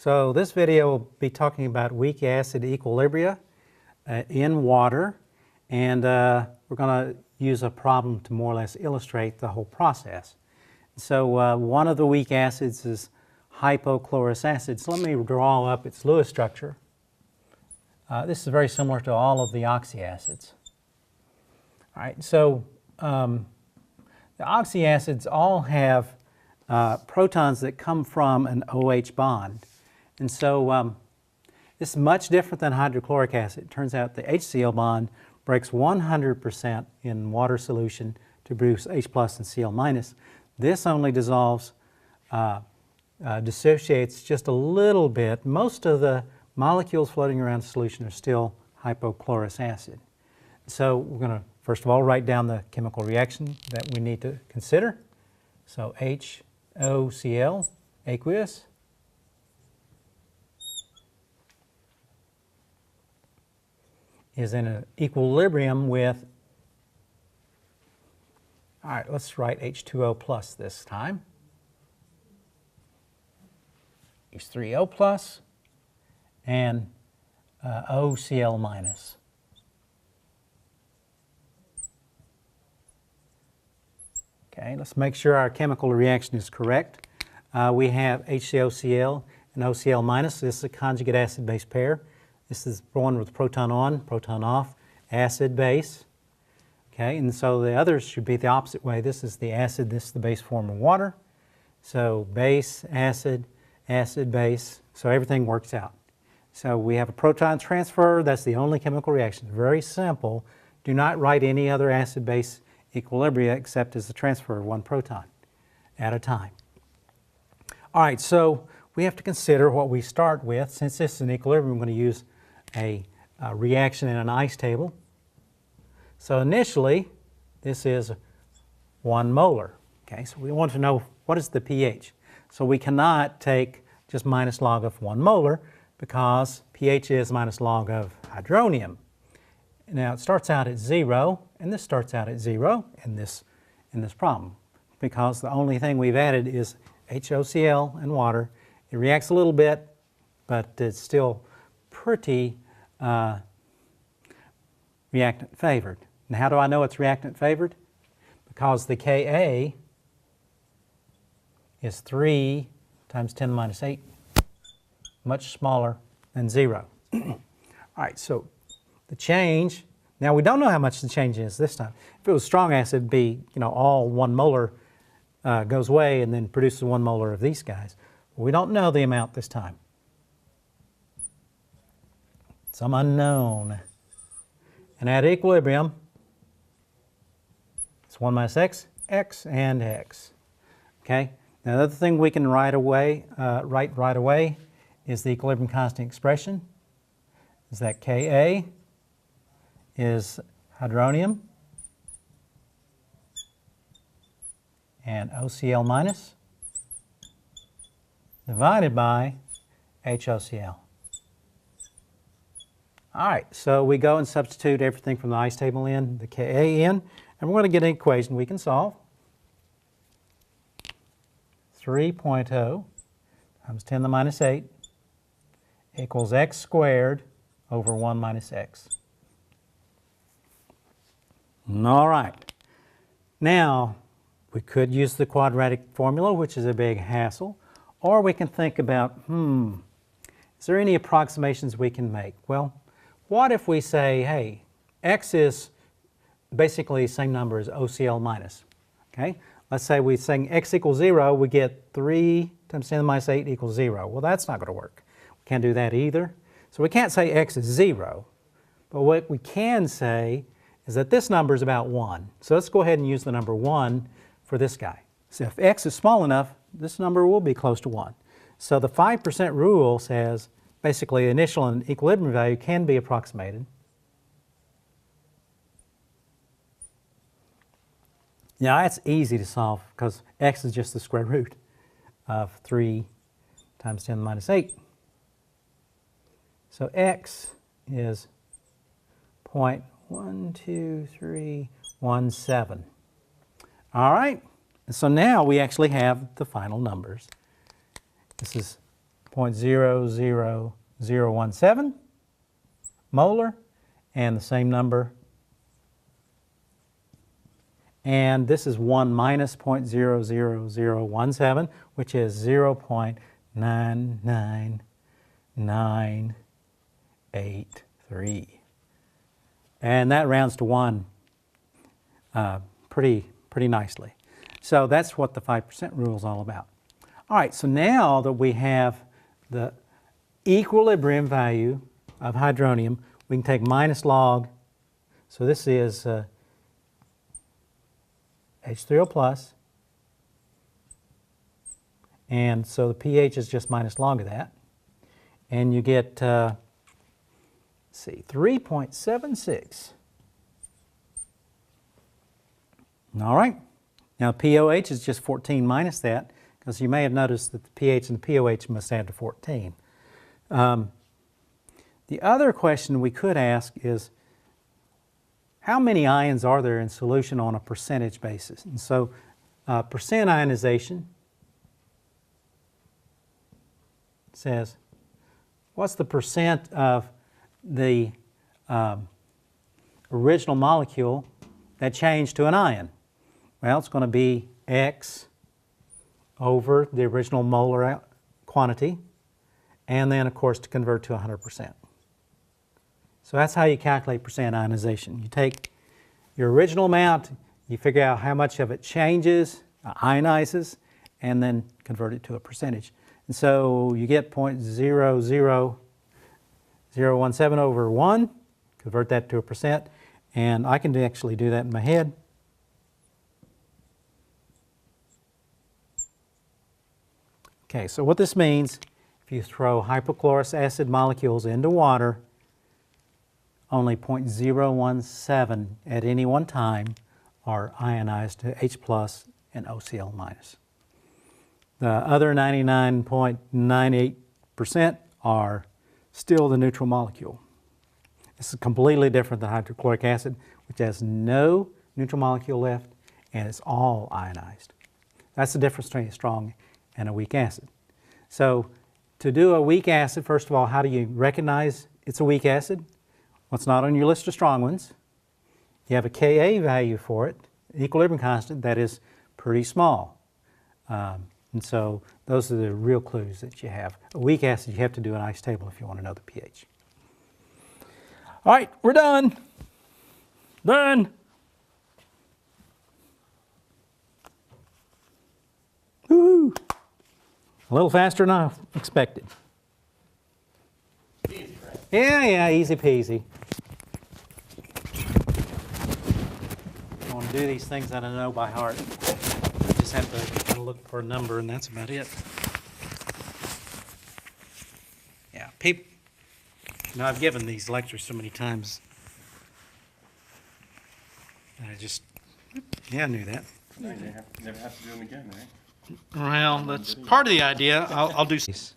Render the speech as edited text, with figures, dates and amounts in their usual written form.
So this video will be talking about weak acid equilibria in water, and we're going to use a problem to more or less illustrate the whole process. So one of the weak acids is hypochlorous acid. So let me draw up its Lewis structure. This is very similar to all of the oxyacids. All right, so the oxyacids all have protons that come from an OH bond. And so this is much different than hydrochloric acid. It turns out the HCl bond breaks 100% in water solution to produce H plus and Cl minus. This only dissolves, dissociates just a little bit. Most of the molecules floating around the solution are still hypochlorous acid. So we're going to first of all write down the chemical reaction that we need to consider. So HOCl, aqueous, is in an equilibrium with, all right, let's write H2O plus this time. H3O plus and OCl minus. Okay, let's make sure our chemical reaction is correct. We have HCOCl and OCl minus. This is a conjugate acid-base pair. This is one with proton on, proton off, acid base. Okay, and so the others should be the opposite way. This is the acid, this is the base form of water. So base, acid, acid, base. So everything works out. So we have a proton transfer. That's the only chemical reaction. Very simple. Do not write any other acid-base equilibria except as the transfer of one proton at a time. All right, so we have to consider what we start with. Since this is an equilibrium, we're going to use a reaction in an ice table. So initially, this is 1 molar. Okay, so we want to know what is the pH. So we cannot take just minus log of 1 molar because pH is minus log of hydronium. Now it starts out at 0, and this starts out at 0 in this problem, because the only thing we've added is HOCl and water. It reacts a little bit, but it's still pretty reactant favored. And how do I know it's reactant favored? Because the Ka is 3 times 10 to the minus 8, much smaller than 0. All right, so the change, now we don't know how much the change is this time. If it was strong acid, it'd be, all 1 molar goes away and then produces 1 molar of these guys. We don't know the amount this time. Some unknown. And at equilibrium, it's 1 minus x, x, and x. Okay? Now the other thing we can write right away is the equilibrium constant expression. Is that Ka is hydronium and OCl minus divided by HOCl. All right, so we go and substitute everything from the ice table in, the Ka in, and we're going to get an equation we can solve. 3.0 times 10 to the minus 8 equals x squared over 1 minus x. All right. Now, we could use the quadratic formula, which is a big hassle, or we can think about, is there any approximations we can make? Well, what if we say, hey, x is basically the same number as OCl minus, okay? Let's say we're saying x equals 0, we get 3 times 10 to the minus 8 equals 0. Well, that's not going to work. We can't do that either. So we can't say x is 0, but what we can say is that this number is about 1. So let's go ahead and use the number 1 for this guy. So if x is small enough, this number will be close to 1. So the 5% rule says basically initial and equilibrium value can be approximated. Now that's easy to solve because x is just the square root of 3 times 10 to the minus 8. So x is 0.12317. All right, so now we actually have the final numbers. This is 0.00017 molar, and the same number. And this is 1 minus 0.00017, which is 0.99983. And that rounds to 1 pretty nicely. So that's what the 5% rule is all about. All right, so now that we have the equilibrium value of hydronium, we can take minus log. So this is H3O plus. And so the pH is just minus log of that. And you get, let's see, 3.76. All right. Now pOH is just 14 minus that, because you may have noticed that the pH and the pOH must add to 14. The other question we could ask is, how many ions are there in solution on a percentage basis? And so percent ionization says, what's the percent of the original molecule that changed to an ion? Well, it's going to be X over the original molar quantity, and then, of course, to convert to 100%. So that's how you calculate percent ionization. You take your original amount, you figure out how much of it changes, ionizes, and then convert it to a percentage. And so you get 0.00017 over 1, convert that to a percent, and I can actually do that in my head. Okay, so what this means, if you throw hypochlorous acid molecules into water, only 0.017 at any one time are ionized to H plus and OCl minus. The other 99.98% are still the neutral molecule. This is completely different than hydrochloric acid, which has no neutral molecule left, and it's all ionized. That's the difference between a strong and a weak acid. So to do a weak acid, first of all, how do you recognize it's a weak acid? Well, it's not on your list of strong ones. You have a Ka value for it, equilibrium constant, that is pretty small. And so those are the real clues that you have. A weak acid, you have to do an ice table if you want to know the pH. All right, we're done. Done. Woo-hoo. A little faster than I expected. Easy, right? Yeah, easy peasy. I want to do these things that I know by heart. I just have to kind of look for a number, and that's about it. Yeah, people. You know, I've given these lectures so many times. And I just, yeah, I knew that. No, you never have to do them again, right? Well, that's part of the idea. I'll do these.